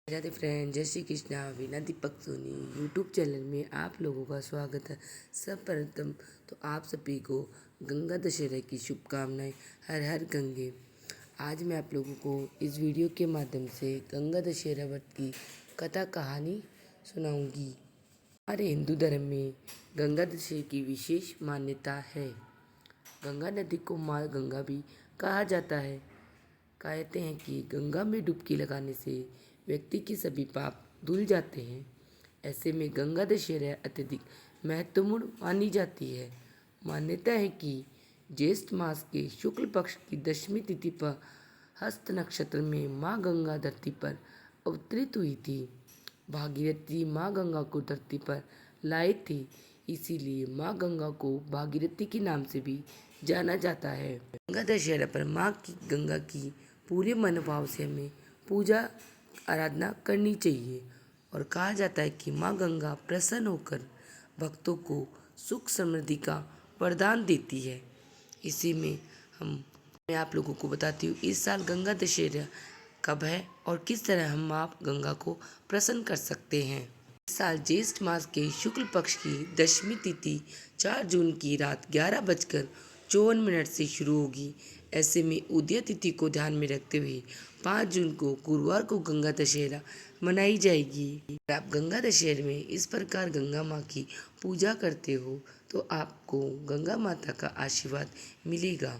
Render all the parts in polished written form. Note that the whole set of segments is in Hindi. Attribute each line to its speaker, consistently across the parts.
Speaker 1: राधे फ्रेंड, जय श्री कृष्णा। वीना दीपक सोनी यूट्यूब चैनल में आप लोगों का स्वागत है। सर्वप्रथम तो आप सभी को गंगा दशहरा की शुभकामनाएं। हर हर गंगे। आज मैं आप लोगों को इस वीडियो के माध्यम से गंगा दशहरा व्रत की कथा कहानी सुनाऊंगी। हमारे हिंदू धर्म में गंगा दशहरा की विशेष मान्यता है। गंगा नदी को माँ गंगा भी कहा जाता है। कहते हैं कि गंगा में डुबकी लगाने से व्यक्ति के सभी पाप धुल जाते हैं। ऐसे में गंगा दशहरा अत्यधिक महत्वपूर्ण मानी जाती है। मान्यता है कि ज्येष्ठ मास के शुक्ल पक्ष की दशमी तिथि पर हस्त नक्षत्र में माँ गंगा धरती पर अवतरित हुई थी। भागीरथी माँ गंगा को धरती पर लाई थी, इसीलिए माँ गंगा को भागीरथी के नाम से भी जाना जाता है। गंगा दशहरा पर माँ की गंगा की पूरे मनोभाव से हमें पूजा आराधना करनी चाहिए और कहा जाता है कि माँ गंगा प्रसन्न होकर भक्तों को सुख समृद्धि का वरदान देती है। इसी में मैं आप लोगों को बताती हूँ इस साल गंगा दशहरा कब है और किस तरह हम माँ गंगा को प्रसन्न कर सकते हैं। इस साल ज्येष्ठ मास के शुक्ल पक्ष की दशमी तिथि 4 जून की रात 11:54 से शुरू होगी। ऐसे में उदय तिथि को ध्यान में रखते हुए 5 जून को गुरुवार को गंगा दशहरा मनाई जाएगी। अगर आप गंगा दशहरे में इस प्रकार गंगा माँ की पूजा करते हो तो आपको गंगा माता का आशीर्वाद मिलेगा।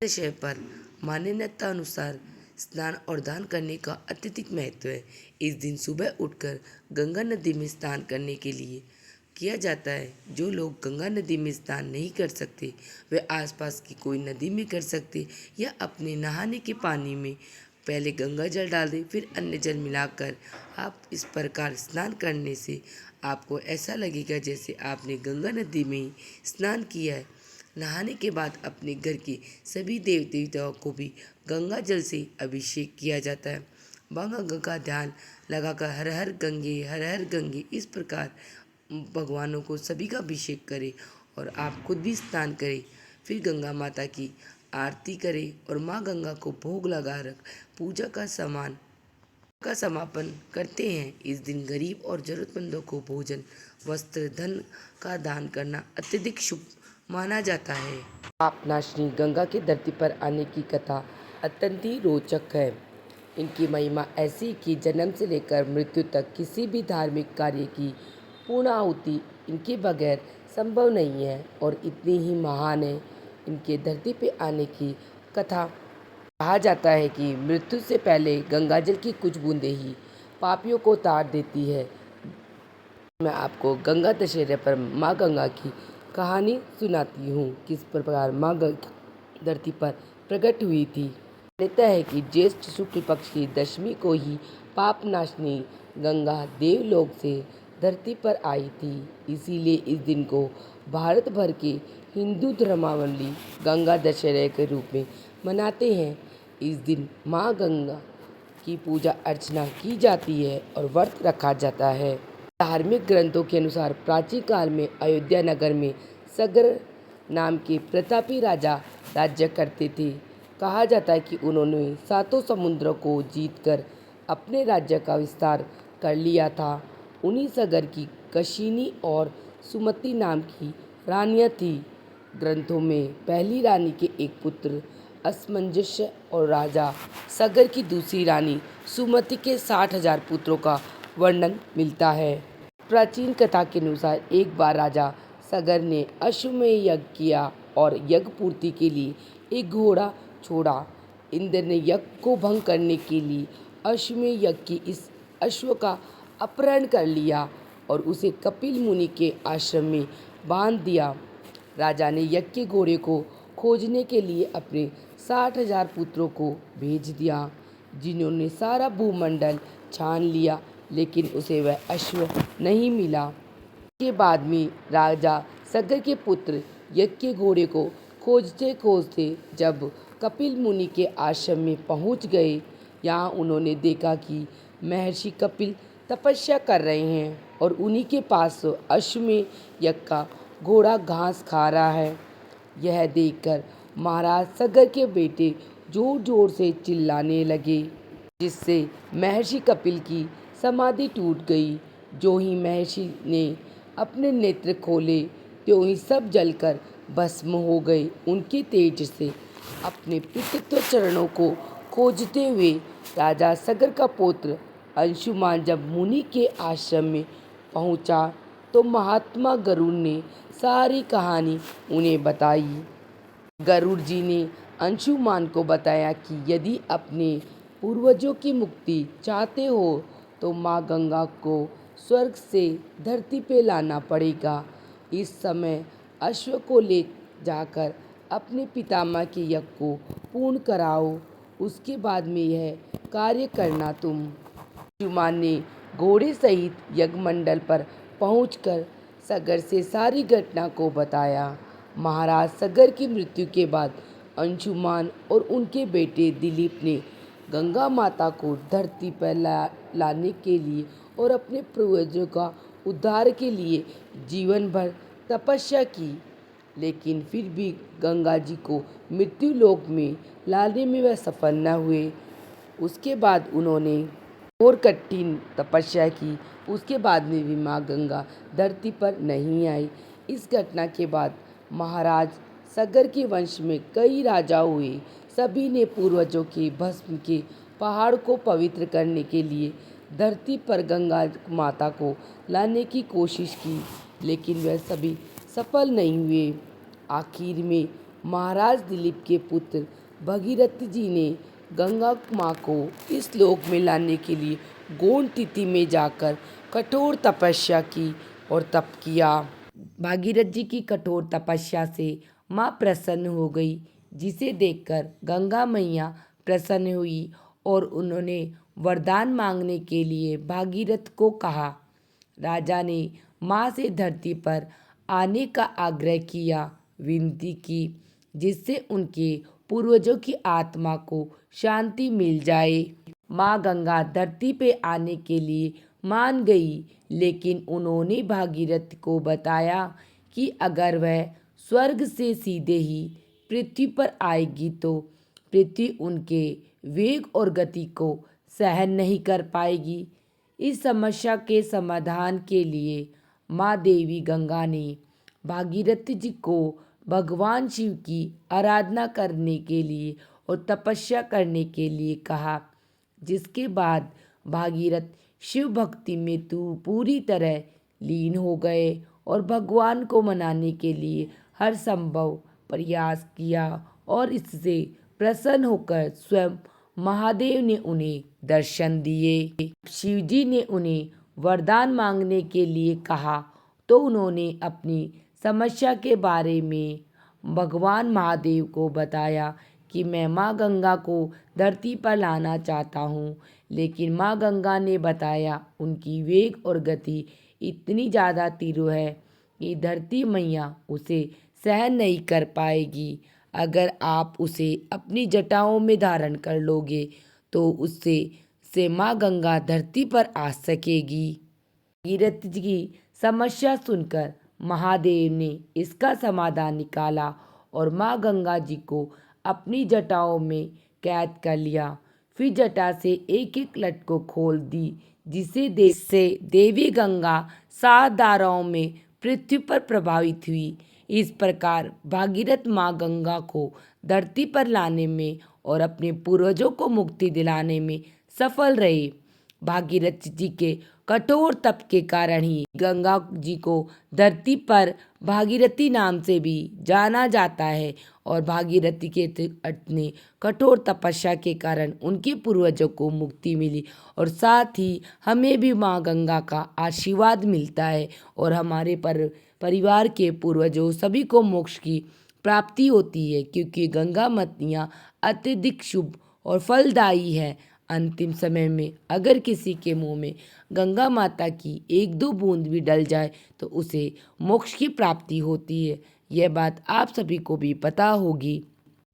Speaker 1: दशहरे पर मान्यता अनुसार स्नान और दान करने का अत्यधिक महत्व है। इस दिन सुबह उठकर गंगा नदी में स्नान करने के लिए किया जाता है। जो लोग गंगा नदी में स्नान नहीं कर सकते वे आसपास की कोई नदी में कर सकते या अपने नहाने के पानी में पहले गंगा जल डाल दें, फिर अन्य जल मिलाकर आप इस प्रकार स्नान करने से आपको ऐसा लगेगा जैसे आपने गंगा नदी में ही स्नान किया है। नहाने के बाद अपने घर के सभी देव देवताओं को भी गंगा जल से अभिषेक किया जाता है। माँ गंगा का ध्यान लगाकर हर हर गंगे इस प्रकार भगवानों को सभी का अभिषेक करें और आप खुद भी स्नान करें। फिर गंगा माता की आरती करें और माँ गंगा को भोग लगा रख पूजा का समापन करते हैं। इस दिन गरीब और जरूरतमंदों को भोजन, वस्त्र, धन का दान करना अत्यधिक शुभ माना जाता है। पाप नाशनी गंगा की धरती पर आने की कथा अत्यंत ही रोचक है। इनकी महिमा ऐसी कि जन्म से लेकर मृत्यु तक किसी भी धार्मिक कार्य की पूर्ण आहुति इनके बगैर संभव नहीं है और इतनी ही महान है इनके धरती पे आने की कथा। कहा जाता है कि मृत्यु से पहले गंगाजल की कुछ बूंदें ही पापियों को तार देती है। मैं आपको गंगा दशहरे पर माँ गंगा की कहानी सुनाती हूँ। किस प्रकार माँ गंगा धरती पर प्रकट हुई थी। मान्यता है कि ज्येष्ठ शुक्ल पक्ष की दशमी को ही पाप नाशनी गंगा देवलोक से धरती पर आई थी। इसीलिए इस दिन को भारत भर के हिंदू धर्मावलंबी गंगा दशहरे के रूप में मनाते हैं। इस दिन माँ गंगा की पूजा अर्चना की जाती है और व्रत रखा जाता है। धार्मिक ग्रंथों के अनुसार प्राचीन काल में अयोध्या नगर में सगर नाम के प्रतापी राजा राज्य करते थे। कहा जाता है कि उन्होंने 7 समुद्रों को जीतकर अपने राज्य का विस्तार कर लिया था। उन्हीं सगर की कशिनी और सुमति नाम की रानियां थी। ग्रंथों में पहली रानी के एक पुत्र असमंजस्य और राजा सगर की दूसरी रानी सुमति के 60,000 पुत्रों का वर्णन मिलता है। प्राचीन कथा के अनुसार एक बार राजा सगर ने अश्वमेध यज्ञ किया और यज्ञ पूर्ति के लिए एक घोड़ा छोड़ा। इंद्र ने यज्ञ को भंग करने के लिए अश्वमेध यज्ञ की इस अश्व का अपहरण कर लिया और उसे कपिल मुनि के आश्रम में बांध दिया। राजा ने यज्ञ के घोड़े को खोजने के लिए अपने 60,000 पुत्रों को भेज दिया, जिन्होंने सारा भूमंडल छान लिया, लेकिन उसे वह अश्व नहीं मिला। के बाद में राजा सगर के पुत्र यज्ञ के घोड़े को खोजते खोजते जब कपिल मुनि के आश्रम में पहुंच गए, यहाँ उन्होंने देखा कि महर्षि कपिल तपस्या कर रहे हैं और उन्हीं के पास अश्वमेध यज्ञ का घोड़ा घास खा रहा है। यह देखकर महाराज सगर के बेटे जोर जोर से चिल्लाने लगे, जिससे महर्षि कपिल की समाधि टूट गई। जो ही महर्षि ने अपने नेत्र खोले त्यों ही सब जलकर भस्म हो गए। उनके तेज से अपने पितृत्व चरणों को खोजते हुए राजा सगर का पुत्र अंशुमान जब मुनि के आश्रम में पहुंचा तो महात्मा गरुड़ ने सारी कहानी उन्हें बताई। गरुड़ जी ने अंशुमान को बताया कि यदि अपने पूर्वजों की मुक्ति चाहते हो तो माँ गंगा को स्वर्ग से धरती पे लाना पड़ेगा। इस समय अश्व को ले जाकर अपने पितामह के यज्ञ को पूर्ण कराओ, उसके बाद में यह कार्य करना तुम। अंशुमान ने घोड़े सहित यज्ञमंडल पर पहुंचकर सगर से सारी घटना को बताया। महाराज सगर की मृत्यु के बाद अंशुमान और उनके बेटे दिलीप ने गंगा माता को धरती पर लाने के लिए और अपने पूर्वजों का उद्धार के लिए जीवन भर तपस्या की, लेकिन फिर भी गंगा जी को मृत्यु लोक में लाने में वह सफल न हुए। उसके बाद उन्होंने और कठिन तपस्या की, उसके बाद में भी माँ गंगा धरती पर नहीं आई। इस घटना के बाद महाराज सगर के वंश में कई राजा हुए। सभी ने पूर्वजों के भस्म के पहाड़ को पवित्र करने के लिए धरती पर गंगा माता को लाने की कोशिश की, लेकिन वह सभी सफल नहीं हुए। आखिर में महाराज दिलीप के पुत्र भगीरथ जी ने गंगा माँ को इस लोक में लाने के लिए गौण तिथि में जाकर कठोर तपस्या की और तप किया। भागीरथ जी की कठोर तपस्या से माँ प्रसन्न हो गई, जिसे देखकर गंगा मैया प्रसन्न हुई और उन्होंने वरदान मांगने के लिए भागीरथ को कहा। राजा ने माँ से धरती पर आने का आग्रह किया, विनती की, जिससे उनके पूर्वजों की आत्मा को शांति मिल जाए। माँ गंगा धरती पे आने के लिए मान गई, लेकिन उन्होंने भागीरथ को बताया कि अगर वह स्वर्ग से सीधे ही पृथ्वी पर आएगी तो पृथ्वी उनके वेग और गति को सहन नहीं कर पाएगी। इस समस्या के समाधान के लिए माँ देवी गंगा ने भागीरथ जी को भगवान शिव की आराधना करने के लिए और तपस्या करने के लिए कहा, जिसके बाद भागीरथ शिव भक्ति में पूरी तरह लीन हो गए और भगवान को मनाने के लिए हर संभव प्रयास किया और इससे प्रसन्न होकर स्वयं महादेव ने उन्हें दर्शन दिए। शिव जी ने उन्हें वरदान मांगने के लिए कहा तो उन्होंने अपनी समस्या के बारे में भगवान महादेव को बताया कि मैं माँ गंगा को धरती पर लाना चाहता हूँ, लेकिन माँ गंगा ने बताया उनकी वेग और गति इतनी ज़्यादा तीव्र है कि धरती मैया उसे सहन नहीं कर पाएगी। अगर आप उसे अपनी जटाओं में धारण कर लोगे तो उससे माँ गंगा धरती पर आ सकेगी। भागीरथ जी की समस्या सुनकर महादेव ने इसका समाधान निकाला और माँ गंगा जी को अपनी जटाओं में कैद कर लिया। फिर जटा से एक एक लट को खोल दी, जिससे देवी गंगा 7 धाराओं में पृथ्वी पर प्रभावित हुई। इस प्रकार भागीरथ माँ गंगा को धरती पर लाने में और अपने पूर्वजों को मुक्ति दिलाने में सफल रहे। भागीरथ जी के कठोर तप के कारण ही गंगा जी को धरती पर भागीरथी नाम से भी जाना जाता है और भागीरथी के अपने कठोर तपस्या के कारण उनके पूर्वजों को मुक्ति मिली और साथ ही हमें भी माँ गंगा का आशीर्वाद मिलता है और हमारे परिवार के पूर्वजों सभी को मोक्ष की प्राप्ति होती है, क्योंकि गंगा मैया अत्यधिक शुभ और फलदायी है। अंतिम समय में अगर किसी के मुंह में गंगा माता की 1-2 बूंद भी डल जाए तो उसे मोक्ष की प्राप्ति होती है। यह बात आप सभी को भी पता होगी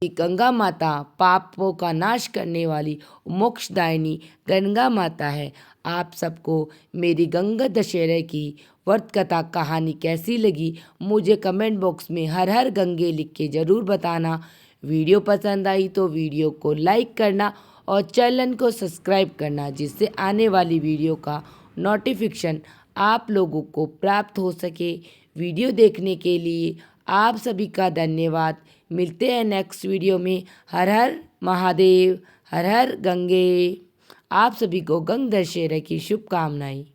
Speaker 1: कि गंगा माता पापों का नाश करने वाली मोक्षदायिनी गंगा माता है। आप सबको मेरी गंगा दशहरे की व्रत कथा कहानी कैसी लगी मुझे कमेंट बॉक्स में हर हर गंगे लिख के ज़रूर बताना। वीडियो पसंद आई तो वीडियो को लाइक करना और चैनल को सब्सक्राइब करना, जिससे आने वाली वीडियो का नोटिफिकेशन आप लोगों को प्राप्त हो सके। वीडियो देखने के लिए आप सभी का धन्यवाद। मिलते हैं नेक्स्ट वीडियो में। हर हर महादेव, हर हर गंगे। आप सभी को गंगा दशहरा की शुभकामनाएं।